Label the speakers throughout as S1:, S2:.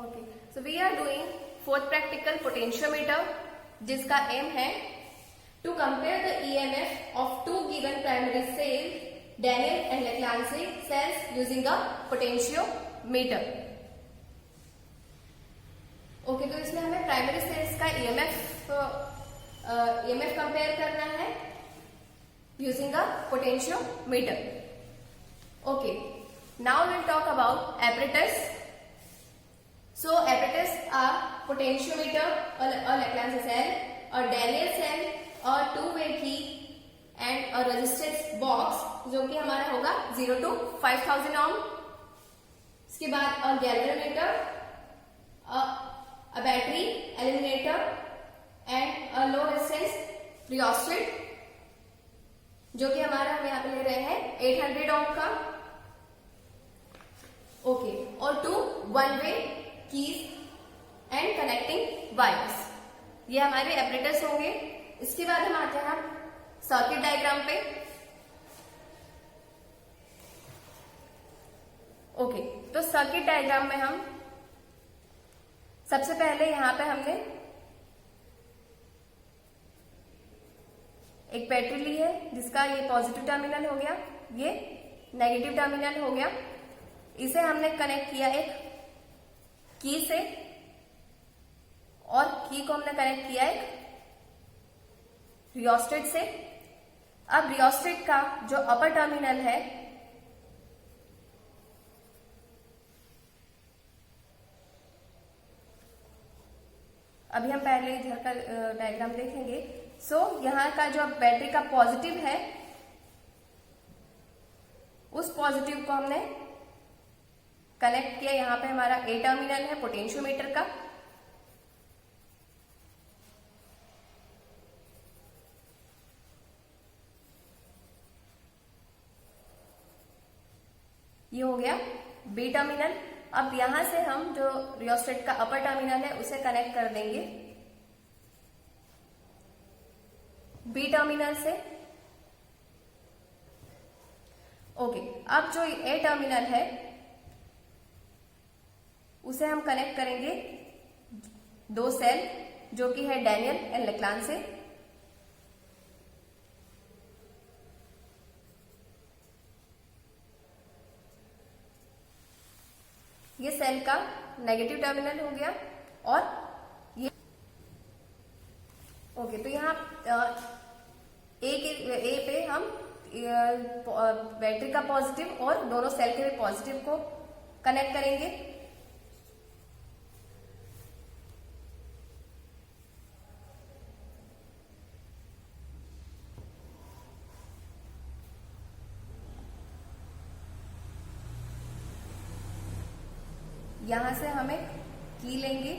S1: Okay, so we are doing fourth practical potentiometer, जिसका aim है to compare the EMF of two given primary cell Daniell and Leclanche cells using a potentiometer. Okay, तो इसमें हमें primary cells का EMF compare करना है using a potentiometer. Okay, now we'll talk about apparatus. So apparatus are potentiometer or Lagrange cell or Daniell cell or two-way key and a resistance box जो कि हमारा होगा 0 to 5000 ohm। इसके बाद a galvanometer, a battery eliminator and a low resistance rheostat जो कि हमारा हम यहाँ पे ले रहे हैं 800 ohm का। ओके, और two one way keys and connecting wires, ये हमारे ऑपरेटर्स होंगे। इसके बाद हम आते हैं सर्किट डायग्राम पे। ओके, तो सर्किट डायग्राम में हम सबसे पहले यहां पे हमने एक बैटरी ली है जिसका ये पॉजिटिव टर्मिनल हो गया, ये नेगेटिव टर्मिनल हो गया। इसे हमने कनेक्ट किया एक की से और की को हमने कनेक्ट किया एक रियोस्टेट से। अब रियोस्टेट का जो अपर टर्मिनल है अभी हम पहले इधर का डायग्राम देखेंगे। सो यहां का जो बैटरी का पॉजिटिव है उस पॉजिटिव को हमने कनेक्ट किया, यहां पे हमारा ए टर्मिनल है पोटेंशियोमीटर का। ये हो गया बी टर्मिनल। अब यहां से हम जो रियोस्टेट का अपर टर्मिनल है उसे कनेक्ट कर देंगे बी टर्मिनल से। ओके, अब जो ए टर्मिनल है उसे हम कनेक्ट करेंगे दो सेल जो कि है डैनियल एंड लेक्लांसी से। ये सेल का नेगेटिव टर्मिनल हो गया और ये ओके, तो यहाँ ए पे हम बैटरी का पॉजिटिव और दोनों सेल के पॉजिटिव को कनेक्ट करेंगे। यहां से हम एक की लेंगे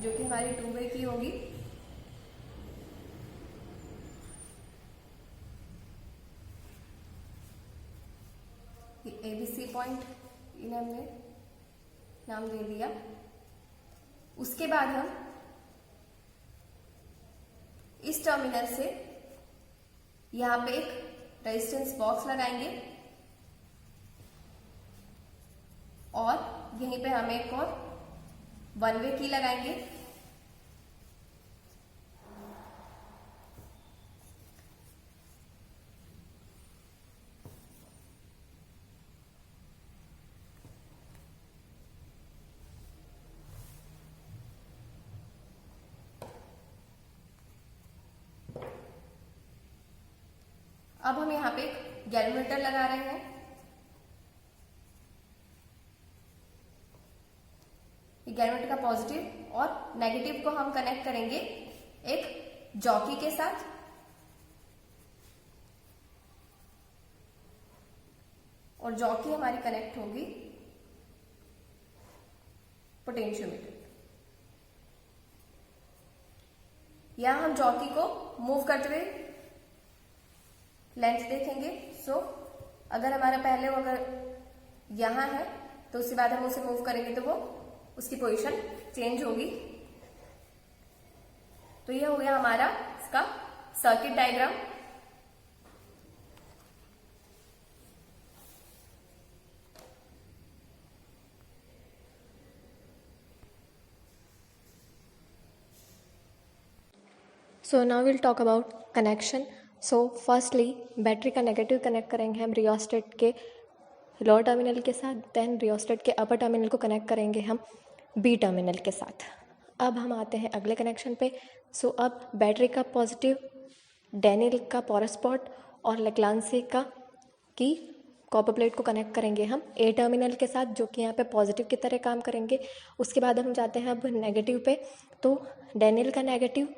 S1: जो कि हमारी टू वे की होगी। एबीसी पॉइंट इन्हें हमने नाम दे दिया। उसके बाद हम इस टर्मिनल से यहां पे एक रेजिस्टेंस बॉक्स लगाएंगे और यहीं पे हम एक और वन वे की लगाएंगे। अब हम यहां पे एक गैल्वेनोमीटर लगा रहे हैं। गैल्वेनोमीटर का पॉजिटिव और नेगेटिव को हम कनेक्ट करेंगे एक जॉकी के साथ। और जॉकी हमारी कनेक्ट होगी पोटेंशियोमीटर। यहां हम जॉकी को मूव करते हुए लेंथ देखेंगे। सो अगर हमारा पहले वो अगर यहां है तो उसके बाद हम उसे मूव करेंगे तो वो उसकी पोजीशन चेंज होगी। तो यह हो गया हमारा इसका circuit diagram.
S2: So now will talk about connection. So firstly battery का नेगेटिव कनेक्ट करेंगे हम रियोस्टेट के लोअर टर्मिनल के साथ, देन रियोस्टेट के अपर टर्मिनल को कनेक्ट करेंगे हम बी टर्मिनल के साथ. अब हम आते हैं अगले कनेक्शन पे. सो अब बैटरी का पॉजिटिव डैनियल का पोरस स्पॉट और लेक्लांसी का की कॉपर प्लेट को कनेक्ट करेंगे हम ए टर्मिनल के साथ, जो कि यहाँ पे पॉजिटिव की तरह काम करेंगे. उसके बाद हम जाते हैं अब नेगेटिव पे. तो डैनियल का negative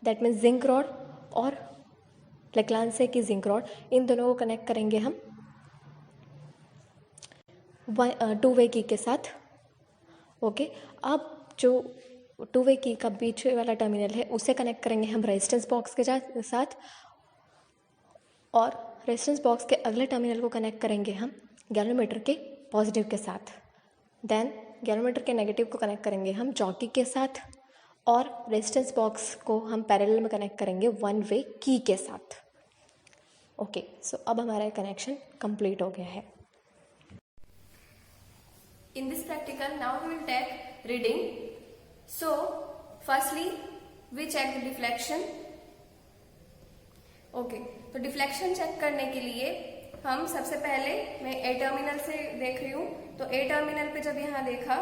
S2: that means zinc rod और लेक्लांसे की जिंक रॉड, इन दोनों को कनेक्ट करेंगे हम 2 वे की के साथ. ओके, अब जो 2 वे की का बीच वाला टर्मिनल है उसे कनेक्ट करेंगे हम रेजिस्टेंस बॉक्स के साथ, और रेजिस्टेंस बॉक्स के अगले टर्मिनल को कनेक्ट करेंगे हम गैल्वेनोमीटर के पॉजिटिव के साथ. देन गैल्वेनोमीटर के नेगेटिव को कनेक्ट करेंगे हम जॉकी के साथ, और रेजिस्टेंस बॉक्स को हम पैरेलल में कनेक्ट करेंगे 1 वे की के साथ. ओके, सो अब हमारा कनेक्शन कंप्लीट हो गया है.
S1: In this practical, now we will take reading. So, firstly, we check the deflection. Okay, तो डिफ्लेक्शन चेक करने के लिए हम सबसे पहले, मैं ए टर्मिनल से देख रही हूं, तो ए टर्मिनल पे जब यहां देखा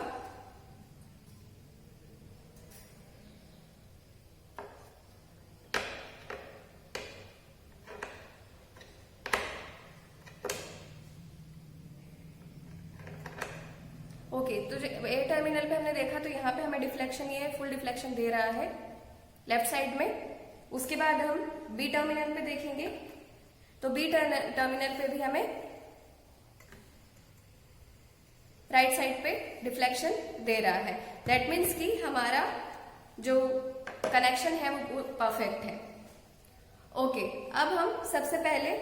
S1: ओके, तो ए टर्मिनल पे हमने देखा तो यहाँ पे हमें डिफ्लेक्शन, ये फुल डिफ्लेक्शन दे रहा है लेफ्ट साइड में. उसके बाद हम बी टर्मिनल पे देखेंगे तो बी टर्मिनल पे भी हमें राइट साइड पे डिफ्लेक्शन दे रहा है. दैट मीन्स कि हमारा जो कनेक्शन है वो परफेक्ट है. ओके, अब हम सबसे पहले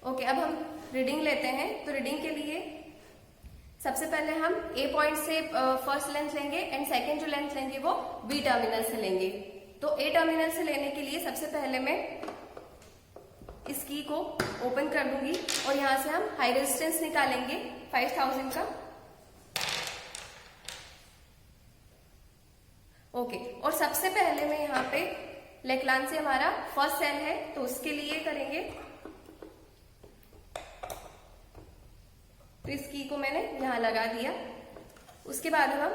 S1: अब हम रीडिंग लेते हैं. तो रीडिंग के लिए सबसे पहले हम ए पॉइंट से फर्स्ट लेंथ लेंगे एंड सेकेंड जो लेंथ लेंगे वो बी टर्मिनल से लेंगे. तो ए टर्मिनल से लेने के लिए सबसे पहले मैं इस की को ओपन कर दूंगी और यहां से हम हाई रेजिस्टेंस निकालेंगे 5000 का. ओके, और सबसे पहले मैं यहाँ पे लेक्लांसी से हमारा फर्स्ट सेल है तो उसके लिए करेंगे. तो इस की को मैंने यहां लगा दिया. उसके बाद हम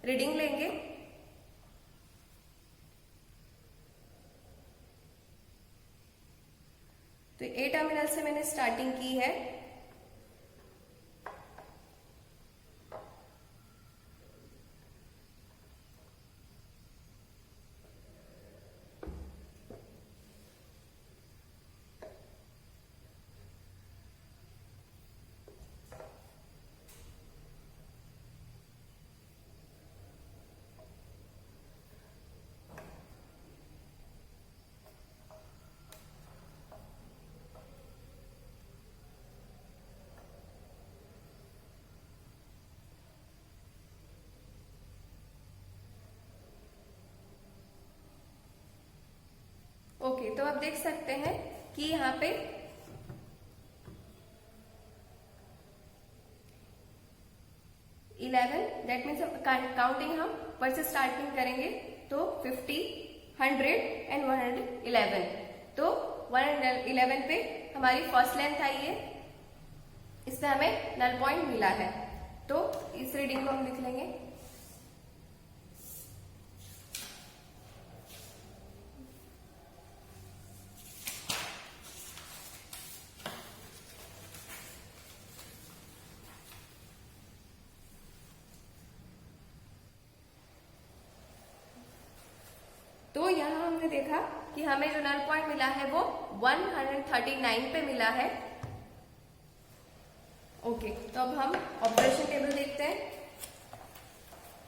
S1: रीडिंग लेंगे. तो ए टर्मिनल से मैंने स्टार्टिंग की है. ओके, तो आप देख सकते हैं कि यहाँ पे दैट मीन्स काउंटिंग हम ऊपर से स्टार्टिंग करेंगे तो 50, 100 एंड 111. तो 111 पे हमारी फर्स्ट लेंथ आई है. इसमें हमें नल पॉइंट मिला है. तो इस रीडिंग को हम लिख लेंगे. तो यहाँ हमने देखा कि हमें जो नल पॉइंट मिला है वो 139 पे मिला है. ओके, तो अब हम ऑब्जर्वेशन टेबल देखते हैं.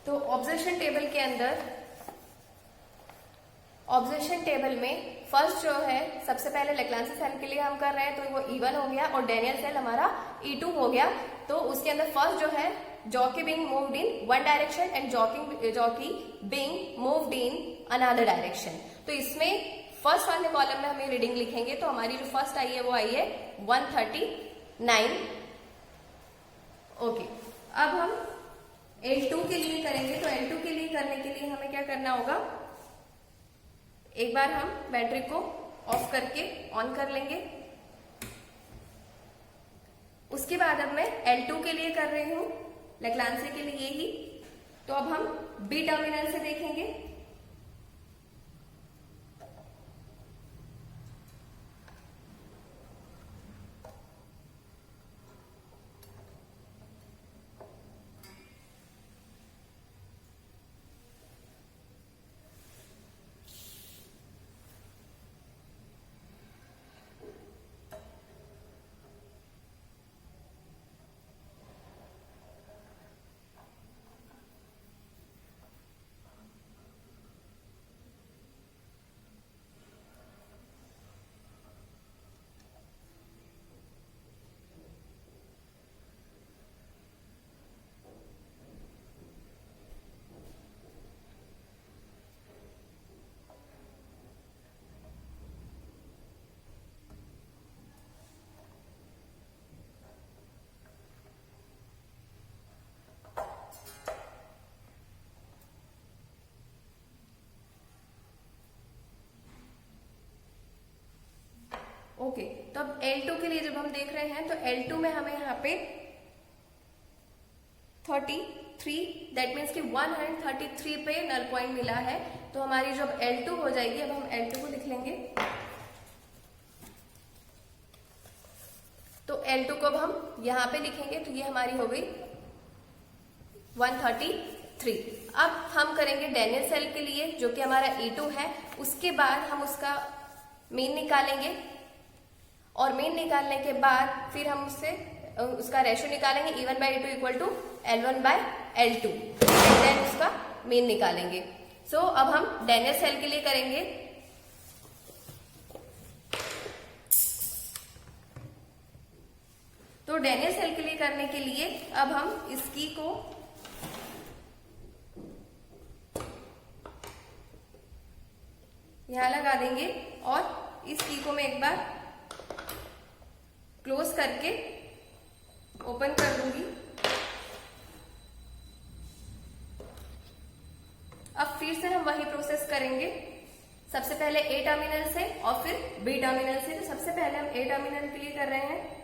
S1: तो ऑब्जर्वेशन टेबल के अंदर ऑब्जर्वेशन टेबल में फर्स्ट जो है सबसे पहले लेक्लांसी सेल के लिए हम कर रहे हैं तो वो E1 हो गया और डैनियल सेल हमारा E2 हो गया. तो उसके अंदर फर्स्ट जो है jockey being moved in one direction and jockey being moved in another direction. तो इसमें फर्स्ट वाले कॉलम में हमें रीडिंग लिखेंगे. तो हमारी जो फर्स्ट आई है वो आई है 139. ओके, अब हम L2 के लिए करेंगे तो L2 के लिए करने के लिए हमें क्या करना होगा, एक बार हम बैटरी को ऑफ करके ऑन कर लेंगे। उसके बाद अब मैं L2 के लिए कर रही हूं, लेग्रांजे के लिए ही। तो अब हम बी टर्मिनल से देखेंगे। ओके, तो अब L2 के लिए जब हम देख रहे हैं तो L2 में हमें यहाँ पे 33, दैट मीन्स कि 133 पे नल पॉइंट मिला है। तो हमारी जब L2 हो जाएगी, अब हम L2 को लिख लेंगे। तो L2 को अब हम यहाँ पे लिखेंगे, तो ये हमारी हो गई 133। अब हम करेंगे डैनियल सेल के लिए, जो कि हमारा E2 है। उसके बाद हम उसका मीन निकालेंगे, और मीन निकालने के बाद फिर हम उसका रेशियो निकालेंगे, E1/E2 equal to L1/L2, and then उसका मीन निकालेंगे। सो अब हम डैनियल सेल के लिए करेंगे। तो डैनियल सेल के लिए करने के लिए अब हम इस की को यहां लगा देंगे, और इस की को मैं एक बार क्लोज करके ओपन कर दूंगी। अब फिर से हम वही प्रोसेस करेंगे, सबसे पहले ए टर्मिनल से और फिर बी टर्मिनल से। तो सबसे पहले हम ए टर्मिनल के लिए कर रहे हैं।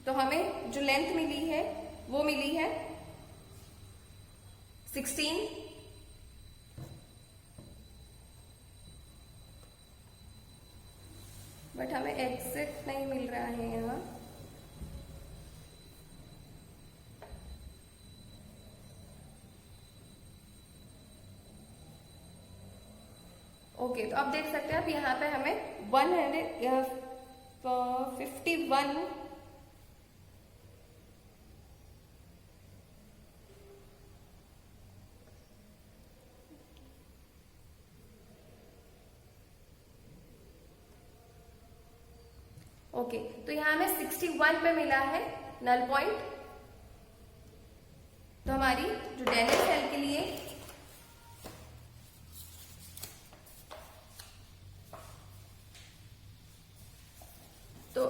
S1: तो हमें जो लेंथ मिली है वो मिली है 16, बट हमें एग्जैक्ट नहीं मिल रहा है यहाँ। ओके, तो आप देख सकते हैं, अब यहाँ पे हमें 151 ओके, तो यहाँ हमें 61 पे मिला है नल पॉइंट। तो हमारी जो डैनियल सेल के लिए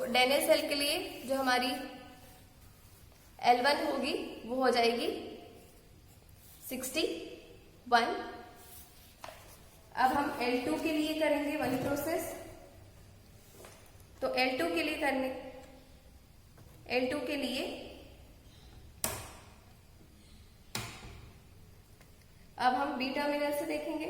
S1: डैनियल सेल के लिए जो हमारी L1 होगी वो हो जाएगी 61। अब हम L2 के लिए करेंगे वही प्रोसेस। तो L2 के लिए अब हम बी टर्मिनल से देखेंगे।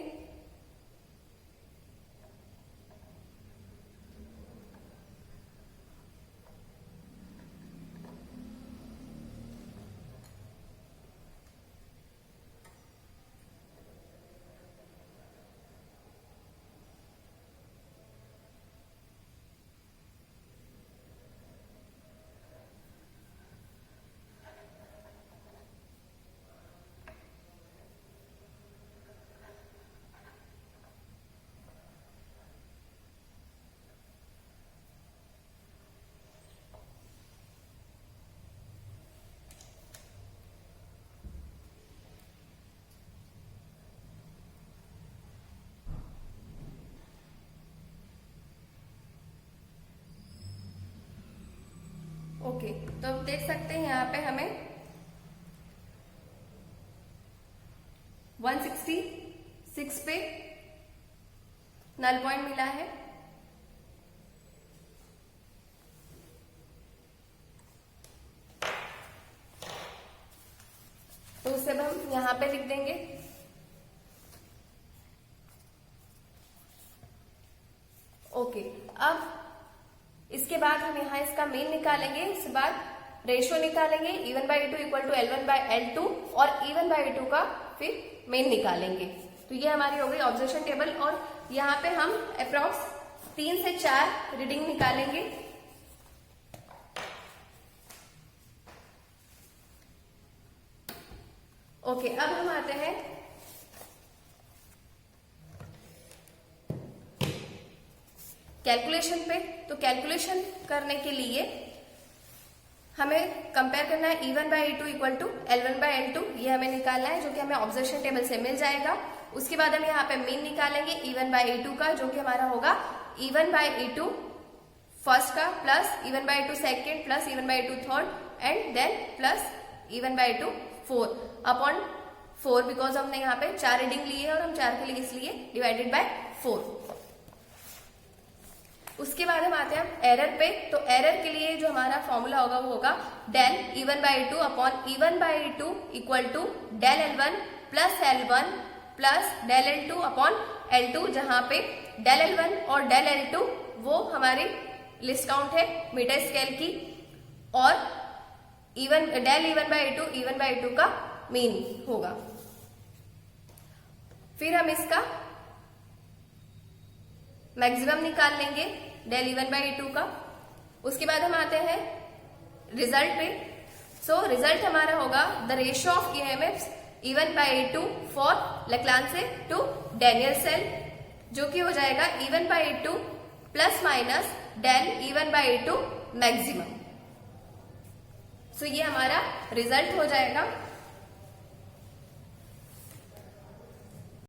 S1: ओके, तो अब देख सकते हैं यहाँ पे हमें 166 पे नल पॉइंट मिला है। तो उसे अब हम यहां पे लिख देंगे। ओके, अब इसके बाद हम यहाँ इसका मीन निकालेंगे। इसके बाद रेशियो निकालेंगे E1 by E2 equal to L1 by L2 और E1 by E2 का फिर मीन निकालेंगे। तो ये हमारी हो गई ऑब्जर्वेशन टेबल और यहाँ पे हम अप्रॉक्स 3 से 4 रीडिंग निकालेंगे। ओके, अब हम आते हैं कैलकुलेशन पे। तो कैलकुलेशन करने के लिए हमें कंपेयर करना है E1 by E2 equal to L1 by L2, ये हमें निकालना है जो कि हमें ऑब्जर्वेशन टेबल से मिल जाएगा। उसके बाद हम यहाँ पे मीन निकालेंगे E1 by E2 का, जो कि हमारा होगा E1 by E2 फर्स्ट का plus E1 by E2 second plus E1 by E2 third and then plus E1 by E2 fourth upon 4, because हमने यहाँ पे 4 रीडिंग ली है और हम 4 के लिए इसलिए डिवाइडेड बाय 4। उसके बाद हम आते हैं एरर पे। तो एरर के लिए जो हमारा फॉर्मूला होगा वो होगा del E1 by E2 upon E1 by E2 equal to del L1 plus L1 plus del L2 upon L2, जहां पे डेल L1 और डेल L2 वो हमारी लिस्ट काउंट है मीटर स्केल की और del E1 by E2 E1 by E2 का mean होगा। फिर हम इसका मैक्सिमम निकाल लेंगे डेल E1 by E2 का। उसके बाद हम आते हैं रिजल्ट पे। सो रिजल्ट हमारा होगा the ratio of EMFs E1 by E2 for Leclanche to Daniell cell, जो कि हो जाएगा E1 by E2 plus minus del E1 by E2 maximum. So ये हमारा रिजल्ट हो जाएगा।